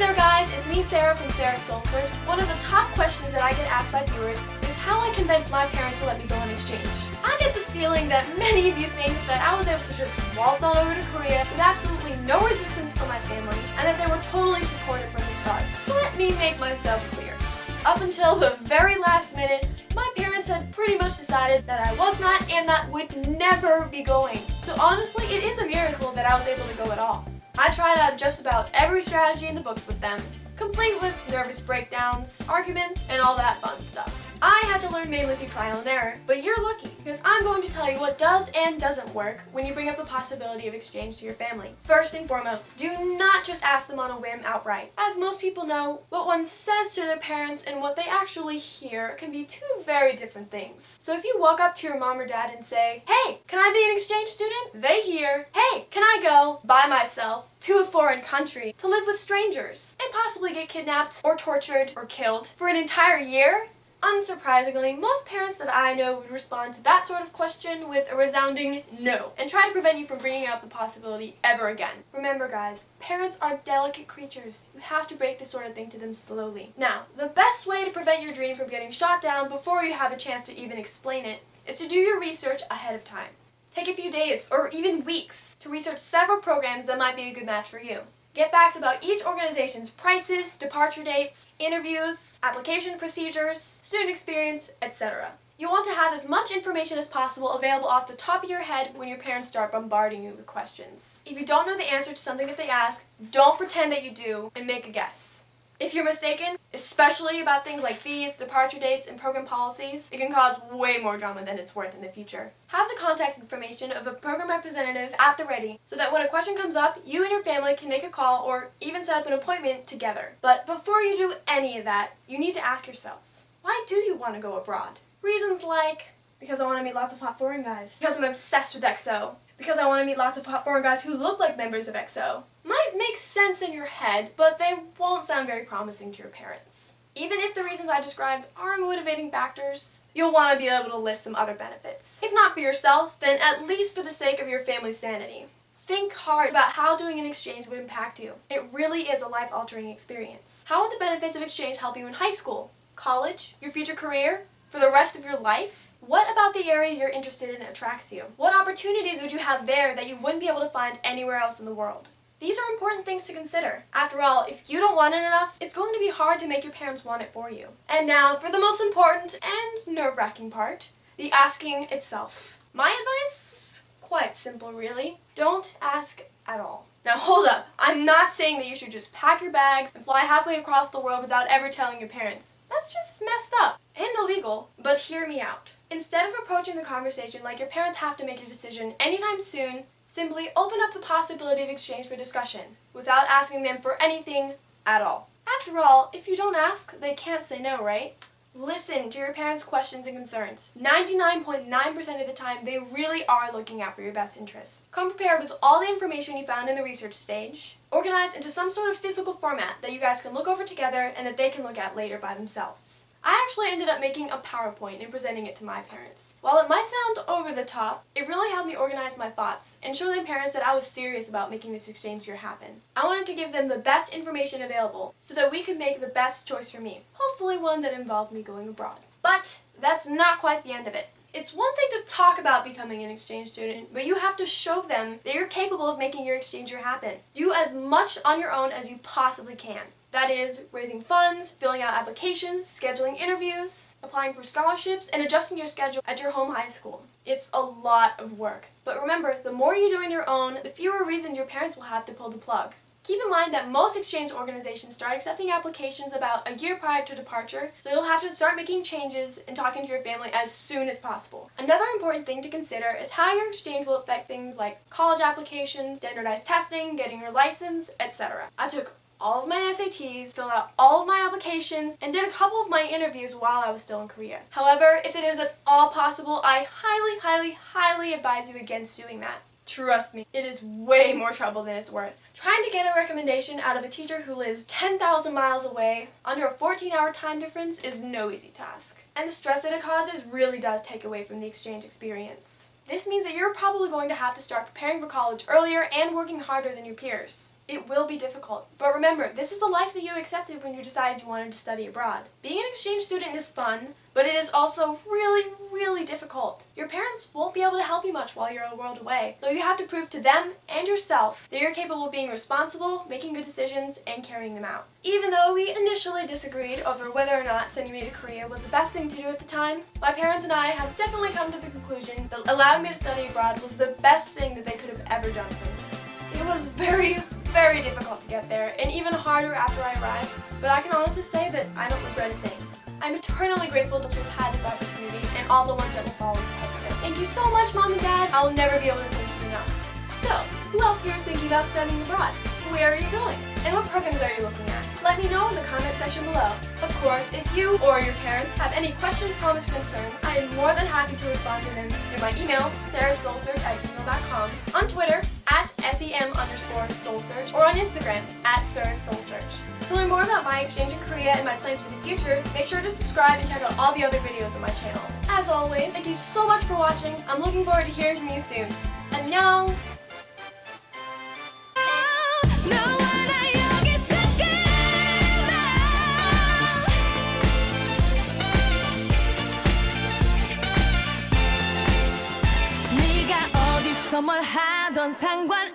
there guys, it's me Sarah from Sarah's Soul Search. One of the top questions that I get asked by viewers is how I convinced my parents to let me go on exchange. I get the feeling that many of you think that I was able to just waltz on over to Korea with absolutely no resistance from my family and that they were totally supportive from the start. Let me make myself clear. Up until the very last minute, my parents had pretty much decided that I was not and that would never be going. So honestly, it is a miracle that I was able to go at all. I tried out just about every strategy in the books with them, complete with nervous breakdowns, arguments, and all that fun stuff. I had to learn mainly through trial and error, but you're lucky because I'm going to tell you what does and doesn't work when you bring up the possibility of exchange to your family. First and foremost, do not just ask them on a whim outright. As most people know, what one says to their parents and what they actually hear can be two very different things. So if you walk up to your mom or dad and say, "Hey, can I be an exchange student?" they hear, "Hey, can I go by myself to a foreign country to live with strangers and possibly get kidnapped or tortured or killed for an entire year?" Unsurprisingly, most parents that I know would respond to that sort of question with a resounding no and try to prevent you from bringing up the possibility ever again. Remember guys, parents are delicate creatures. You have to break this sort of thing to them slowly. Now, the best way to prevent your dream from getting shot down before you have a chance to even explain it is to do your research ahead of time. Take a few days or even weeks to research several programs that might be a good match for you. Get facts about each organization's prices, departure dates, interviews, application procedures, student experience, etc. You want to have as much information as possible available off the top of your head when your parents start bombarding you with questions. If you don't know the answer to something that they ask, don't pretend that you do and make a guess. If you're mistaken, especially about things like fees, departure dates, and program policies, it can cause way more drama than it's worth in the future. Have the contact information of a program representative at the ready so that when a question comes up, you and your family can make a call or even set up an appointment together. But before you do any of that, you need to ask yourself, why do you want to go abroad? Reasons like, because I want to meet lots of hot foreign guys, because I'm obsessed with EXO, because I want to meet lots of hot foreign guys who look like members of EXO. Might make sense in your head, but they won't sound very promising to your parents. Even if the reasons I described are motivating factors, you'll want to be able to list some other benefits. If not for yourself, then at least for the sake of your family's sanity. Think hard about how doing an exchange would impact you. It really is a life-altering experience. How would the benefits of exchange help you in high school, college, your future career, for the rest of your life? What about the area you're interested in attracts you? What opportunities would you have there that you wouldn't be able to find anywhere else in the world? These are important things to consider. After all, if you don't want it enough, it's going to be hard to make your parents want it for you. And now for the most important and nerve-wracking part, the asking itself. My advice is quite simple really. Don't ask at all. Now hold up, I'm not saying that you should just pack your bags and fly halfway across the world without ever telling your parents. That's just messed up and illegal, but hear me out. Instead of approaching the conversation like your parents have to make a decision anytime soon, simply open up the possibility of exchange for discussion without asking them for anything at all. After all, if you don't ask, they can't say no, right? Listen to your parents' questions and concerns. 99.9% of the time, they really are looking out for your best interest. Come prepared with all the information you found in the research stage, organized into some sort of physical format that you guys can look over together and that they can look at later by themselves. I actually ended up making a PowerPoint and presenting it to my parents. While it might sound over the top, it really helped me organize my thoughts and show their parents that I was serious about making this exchange year happen. I wanted to give them the best information available so that we could make the best choice for me, hopefully one that involved me going abroad. But that's not quite the end of it. It's one thing to talk about becoming an exchange student, but you have to show them that you're capable of making your exchange year happen. Do as much on your own as you possibly can. That is, raising funds, filling out applications, scheduling interviews, applying for scholarships, and adjusting your schedule at your home high school. It's a lot of work. But remember, the more you do on your own, the fewer reasons your parents will have to pull the plug. Keep in mind that most exchange organizations start accepting applications about a year prior to departure, so you'll have to start making changes and talking to your family as soon as possible. Another important thing to consider is how your exchange will affect things like college applications, standardized testing, getting your license, etc. I took all of my SATs, filled out all of my applications, and did a couple of my interviews while I was still in Korea. However, if it is at all possible, I highly advise you against doing that. Trust me, it is way more trouble than it's worth. Trying to get a recommendation out of a teacher who lives 10,000 miles away under a 14-hour time difference is no easy task. And the stress that it causes really does take away from the exchange experience. This means that you're probably going to have to start preparing for college earlier and working harder than your peers. It will be difficult, but remember, this is the life that you accepted when you decided you wanted to study abroad. Being an exchange student is fun, but it is also really, really difficult. Your parents won't be able to help you much while you're a world away, though you have to prove to them and yourself that you're capable of being responsible, making good decisions, and carrying them out. Even though we initially disagreed over whether or not sending me to Korea was the best thing to do at the time, my parents and I have definitely come to the conclusion that allowing me to study abroad was the best thing that they could have ever done for me. It was very difficult to get there, and even harder after I arrived, but I can honestly say that I don't regret a thing. I'm eternally grateful to have had this opportunity and all the ones that will follow because of it. Thank you so much, Mom and Dad. I will never be able to thank you enough. So, who else here is thinking about studying abroad? Where are you going? And what programs are you looking at? Let me know in the comment section below. Of course, if you or your parents have any questions, comments, or concerns, I am more than happy to respond to them through my email, sarahsoulsearch@gmail.com, on Twitter, @SEM_soulsearch, or on Instagram, @SarahSoulSearch. To learn more about my exchange in Korea and my plans for the future, make sure to subscribe and check out all the other videos on my channel. As always, thank you so much for watching. I'm looking forward to hearing from you soon. 안녕! 뭘 하던 상관